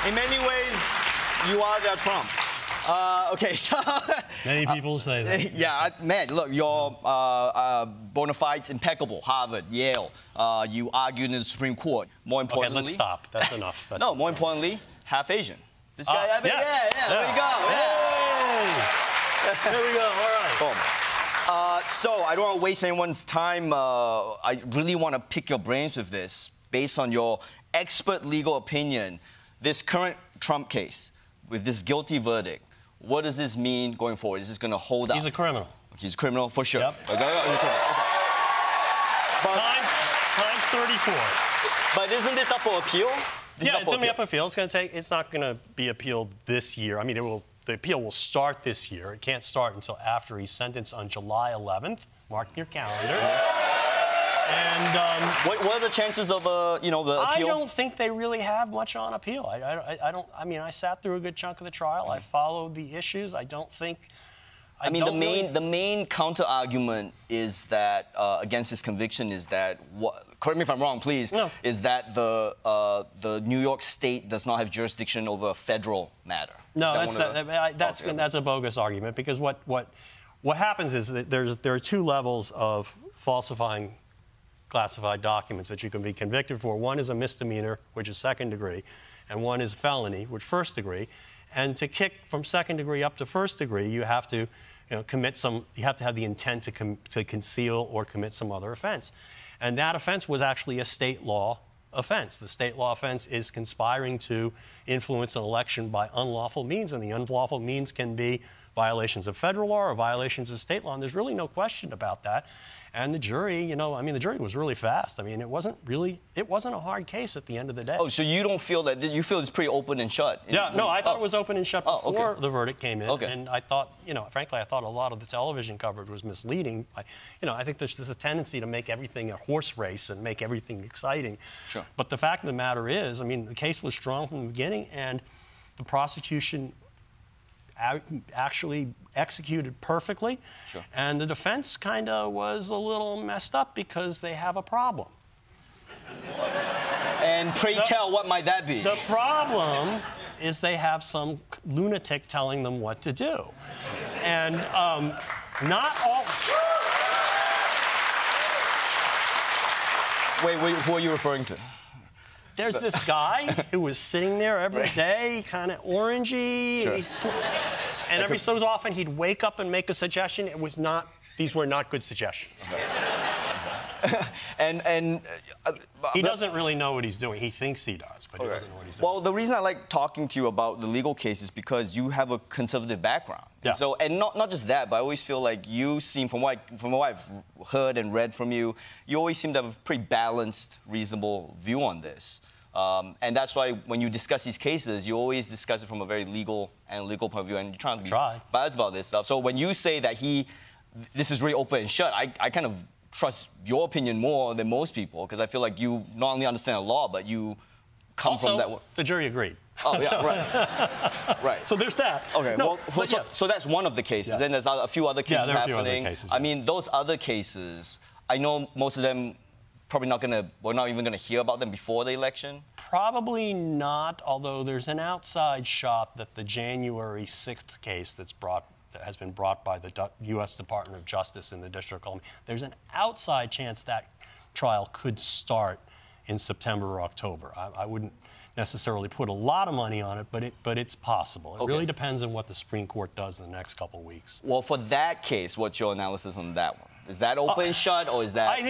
In many ways, you are their Trump. Okay, so... Many people say that. Yeah, man, look, your bona fides impeccable. Harvard, Yale. You argued in the Supreme Court. More importantly... Okay, let's stop. That's enough. No, more importantly, half Asian. This guy, yes. yeah, there we go. Hey. There we go, all right. Boom. So I don't want to waste anyone's time. I really want to pick your brains with this. Based on your expert legal opinion, this current Trump case, with this guilty verdict, what does this mean going forward? Is this going to hold up? He's a criminal. He's a criminal, for sure. Yep. Okay. But, Times 34. But isn't this up for appeal? It's going to be up for appeal. It's not going to be appealed this year. I mean, the appeal will start this year. It can't start until after he's sentenced on July 11th. Mark your calendars. And what are the chances of the appeal? I don't think they really have much on appeal. I mean, I sat through a good chunk of the trial. I followed the issues. I don't think. The main counter argument is that against his conviction is that correct me if I'm wrong, please. No. Is that the New York State does not have jurisdiction over a federal matter? No, that's a bogus argument because what happens is that there are two levels of falsifying classified documents that you can be convicted for. One is a misdemeanor, which is second degree, and one is felony, which first degree. And to kick from second degree up to first degree, you have to you have to have the intent to conceal or commit some other offense. And that offense was actually a state law offense. The state law offense is conspiring to influence an election by unlawful means, and the unlawful means can be violations of federal law or violations of state law, and there's really no question about that. And the jury, the jury was really fast. I mean, it wasn't a hard case at the end of the day. Oh, so you don't feel that? You feel it's pretty open and shut? Yeah, no, I thought it was open and shut before the verdict came in. Okay. And I thought, frankly, I thought a lot of the television coverage was misleading. I think there's a tendency to make everything a horse race and make everything exciting. Sure. But the fact of the matter is, the case was strong from the beginning, and the prosecution actually executed perfectly. Sure. And the defense kind of was a little messed up because they have a problem. And pray tell, what might that be? The problem is they have some lunatic telling them what to do. And not all... Wait, who are you referring to? There's this guy who was sitting there every day, kind of orangey. Sure. And every so often he'd wake up and make a suggestion. These were not good suggestions. He doesn't really know what he's doing. He thinks he does, but he doesn't know what he's doing. Well, the reason I like talking to you about the legal case is because you have a conservative background. Yeah. And not just that, but I always feel like you seem, from what I've heard and read from you, you always seem to have a pretty balanced, reasonable view on this. And that's why when you discuss these cases, you always discuss it from a very legal point of view, and you're trying to be biased about this stuff. So when you say that this is really open and shut, I kind of trust your opinion more than most people, because I feel like you not only understand the law, but you come from that. The jury agreed. Oh, yeah, right. So there's that. Okay, so that's one of the cases. Then there's a few other cases happening. Few other cases, I mean, those other cases, I know most of them we're not even gonna hear about them before the election? Probably not, although there's an outside shot that the January 6th case that has been brought by the U.S. Department of Justice in the District of Columbia, there's an outside chance that trial could start in September or October. I wouldn't necessarily put a lot of money on it, but it's possible. It really depends on what the Supreme Court does in the next couple of weeks. Well, for that case, what's your analysis on that one? Is that open and shut, or is that? I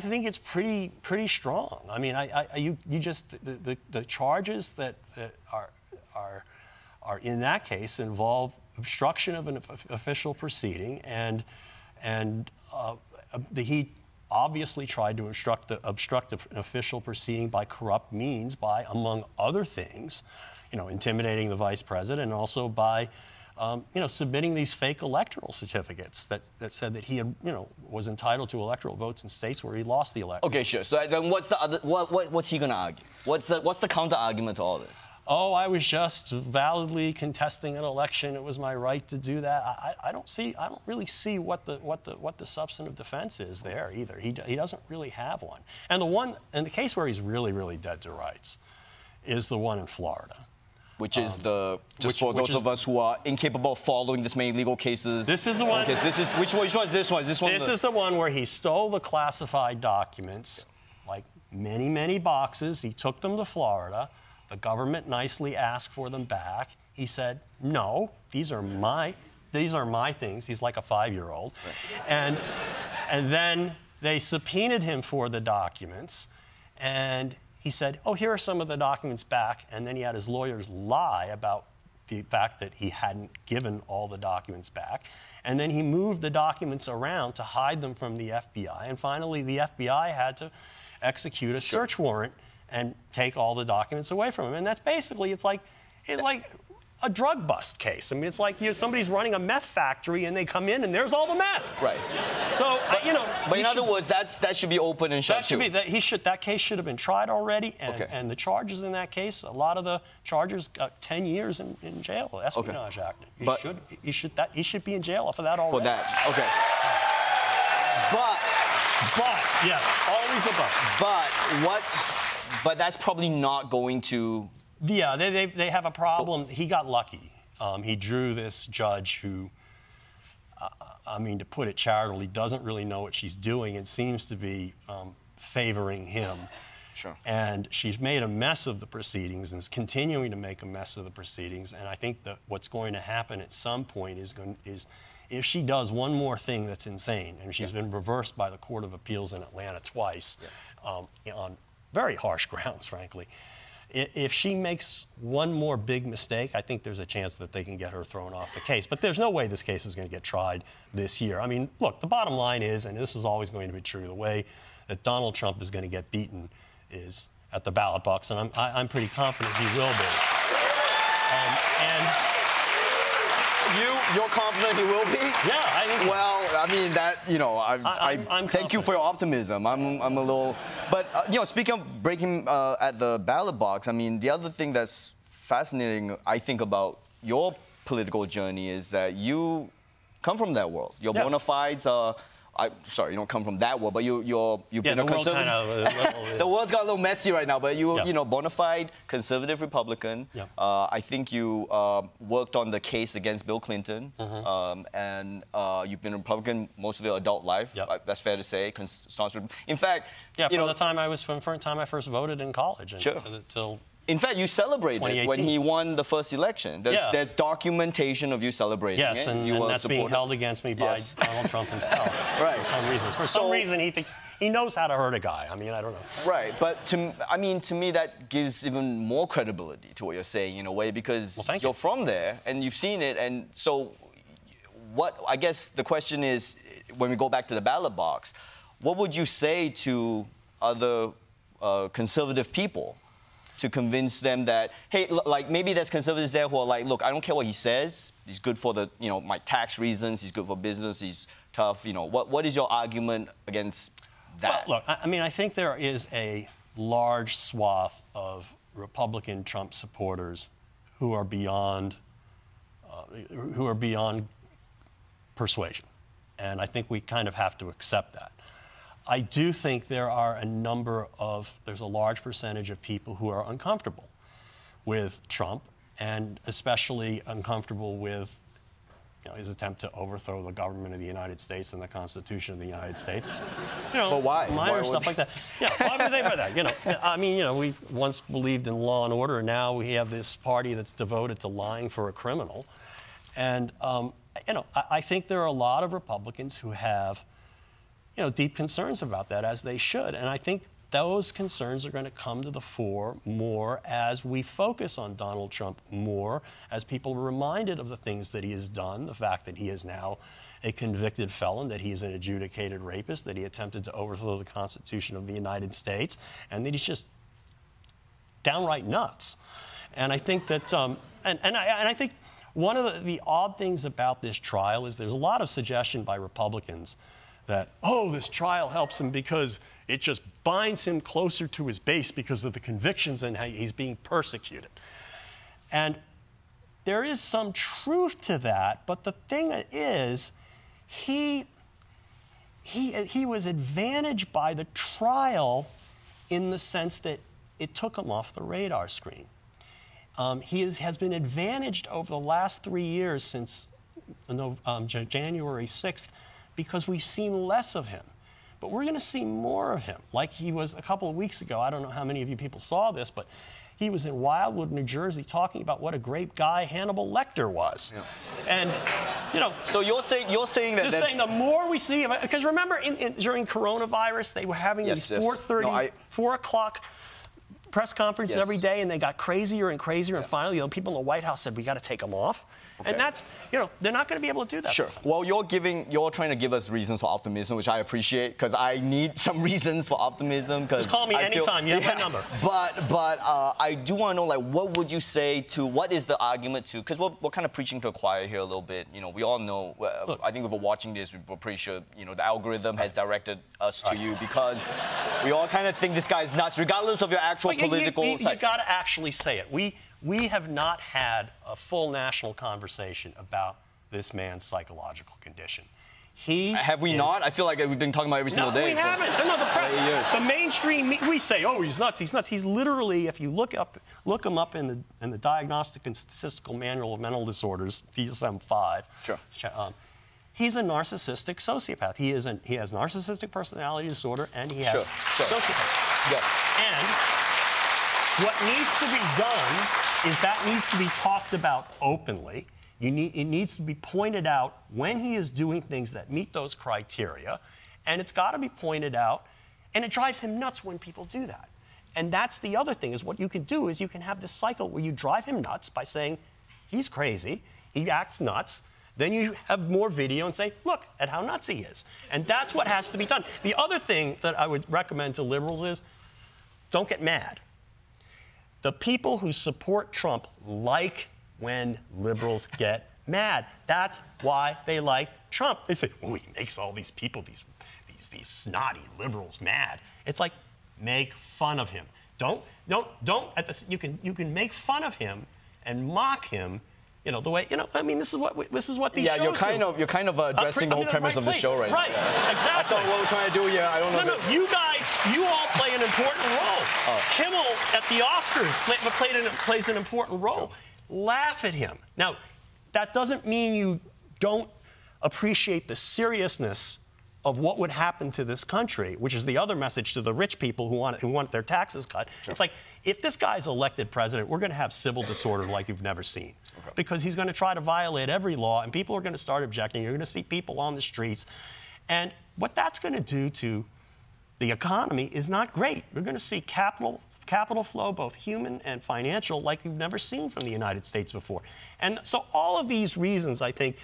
think it's pretty strong. I mean, the charges that are in that case involve obstruction of an official proceeding, and he obviously tried to obstruct an official proceeding by corrupt means, by, among other things, intimidating the vice president, and also by submitting these fake electoral certificates that said that he had, was entitled to electoral votes in states where he lost the election. Okay, sure. So then what's the other? What's he going to argue? What's the counter argument to all this? Oh, I was just validly contesting an election. It was my right to do that. I don't really see what the substantive defense is there either. He doesn't really have one. And the case where he's really dead to rights is the one in Florida. Which is for those of us who are incapable of following this many legal cases. This is the one. Which one is this one? Is this one? This is the one where he stole the classified documents, like many, many boxes. He took them to Florida. The government nicely asked for them back. He said, "No, these are my things." He's like a 5-year-old, right. And then they subpoenaed him for the documents, and he said, "Oh, here are some of the documents back," and then he had his lawyers lie about the fact that he hadn't given all the documents back. And then he moved the documents around to hide them from the FBI. And finally, the FBI had to execute a search warrant and take all the documents away from him. And that's basically, it's like a drug bust case. I mean, it's like somebody's running a meth factory and they come in and there's all the meth. Right. So, But in other words, that should be open and shut too. That case should have been tried already, and the charges in that case, a lot of the charges got 10 years in jail, Espionage Act. He should be in jail for that already. For that, okay. But yes, always a but. But that's probably not going to. Yeah, they have a problem. He got lucky. He drew this judge who, to put it charitably, doesn't really know what she's doing and seems to be favoring him. Sure. And she's made a mess of the proceedings and is continuing to make a mess of the proceedings. And I think that what's going to happen at some point is if she does one more thing that's insane, and she's been reversed by the Court of Appeals in Atlanta twice on very harsh grounds, frankly. If she makes one more big mistake, I think there's a chance that they can get her thrown off the case. But there's no way this case is going to get tried this year. I mean, look, the bottom line is, and this is always going to be true, the way that Donald Trump is going to get beaten is at the ballot box, and I'm pretty confident he will be. You're confident he will be? Yeah, I think. Well, I mean that I'm thank you for your optimism. I'm a little, but speaking of breaking at the ballot box, I mean the other thing that's fascinating, I think, about your political journey is that you come from that world. Your bona fides are. Sorry, you don't come from that world, but you've been a conservative. The world's got a little messy right now, but bona fide conservative Republican. Yep. I think you worked on the case against Bill Clinton, and you've been a Republican most of your adult life. Yep. That's fair to say. In fact, from the time I first voted in college, until. In fact, you celebrated when he won the first election. There's documentation of you celebrating. Yes, and that's being held against me by Donald Trump himself. Right. For some reason. For some reason, he thinks he knows how to hurt a guy. I mean, I don't know. Right, but to me, that gives even more credibility to what you're saying in a way, because you're from there and you've seen it. And so, I guess the question is, when we go back to the ballot box, what would you say to other conservative people to convince them that, hey, like maybe there's conservatives there who are like, look, I don't care what he says. He's good for the, my tax reasons. He's good for business. He's tough. What is your argument against that? Well, look, I think there is a large swath of Republican Trump supporters who are beyond persuasion, and I think we kind of have to accept that. I do think there's a large percentage of people who are uncomfortable with Trump, and especially uncomfortable with his attempt to overthrow the government of the United States and the Constitution of the United States. But why? Minor stuff like that. Yeah, why would they buy that? We once believed in law and order, and now we have this party that's devoted to lying for a criminal. And, I think there are a lot of Republicans who have deep concerns about that, as they should. And I think those concerns are going to come to the fore more as we focus on Donald Trump more, as people are reminded of the things that he has done, the fact that he is now a convicted felon, that he is an adjudicated rapist, that he attempted to overthrow the Constitution of the United States, and that he's just downright nuts. And I think that, I think one of the odd things about this trial is there's a lot of suggestion by Republicans that, this trial helps him because it just binds him closer to his base because of the convictions and how he's being persecuted. And there is some truth to that, but the thing is, he was advantaged by the trial in the sense that it took him off the radar screen. He has been advantaged over the last 3 years since January 6th because we've seen less of him. But we're going to see more of him, like he was a couple of weeks ago. I don't know how many of you people saw this, but he was in Wildwood, New Jersey, talking about what a great guy Hannibal Lecter was. Yeah. And, you know... So you're saying that... Just saying the more we see... Because remember, during coronavirus, they were having these 4:30, 4 o'clock press conferences every day, and they got crazier and crazier, and finally, you know, people in the White House said, we got to take them off. Okay. And that's, you know, they're not going to be able to do that. Sure. Well, you're trying to give us reasons for optimism, which I appreciate, because I need some reasons for optimism. Just call me anytime. You have my number. But I do want to know, like, what would you say to, what is the argument to, because we're kind of preaching to a choir here a little bit. You know, we all know, I think if we're watching this, we're pretty sure, you know, the algorithm has directed us to you, because we all kind of think this guy's nuts, regardless of your actual political side. You got to actually say it. We have not had a full national conversation about this man's psychological condition. Have we not? I feel like we've been talking about it every single day. No, we haven't. No, the press, the mainstream, we say, oh, he's nuts, he's nuts. He's literally, if you look him up in the Diagnostic and Statistical Manual of Mental Disorders, DSM-5. Sure. He's a narcissistic sociopath. He has narcissistic personality disorder, and he has sociopath. Yeah. And what needs to be done is that needs to be talked about openly. It needs to be pointed out when he is doing things that meet those criteria, and it's got to be pointed out, and it drives him nuts when people do that. And that's the other thing, is what you can do is you can have this cycle where you drive him nuts by saying, he's crazy, he acts nuts, then you have more video and say, look at how nuts he is. And that's what has to be done. The other thing that I would recommend to liberals is, don't get mad. The people who support Trump like when liberals get mad. That's why they like Trump. They say, oh, he makes all these people, these snotty liberals mad. It's like, make fun of him. You can make fun of him and mock him, you know, the way, you know, I mean, this is what these shows do. You're kind of addressing the whole premise of the show right now. Right, exactly. That's what we're trying to do here. I don't know. No, you guys, you all play an important role. Kimmel at the Oscars plays an important role. Sure. Laugh at him. Now, that doesn't mean you don't appreciate the seriousness of what would happen to this country, which is the other message to the rich people who want their taxes cut. Sure. It's like, if this guy's elected president, we're going to have civil disorder like you've never seen. Okay. Because he's going to try to violate every law, and people are going to start objecting. You're going to see people on the streets. And what that's going to do to the economy is not great. We're going to see capital flow, both human and financial, like you've never seen from the United States before. And so all of these reasons, I think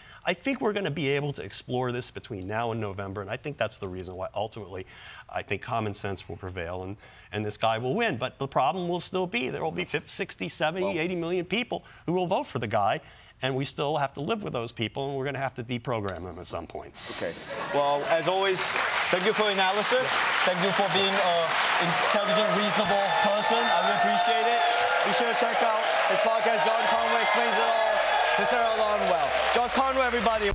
we're going to be able to explore this between now and November, and I think that's the reason why ultimately I think common sense will prevail and this guy will win. But the problem will still be there will be 50, 60, 70, 80 million people who will vote for the guy, and we still have to live with those people, and we're going to have to deprogram them at some point. Okay. Well, as always, thank you for your analysis. Thank you for being an intelligent, reasonable person. I really appreciate it. Be sure to check out his podcast, George Conway Explains It All, to Sarah Long Well. George Conway, everybody.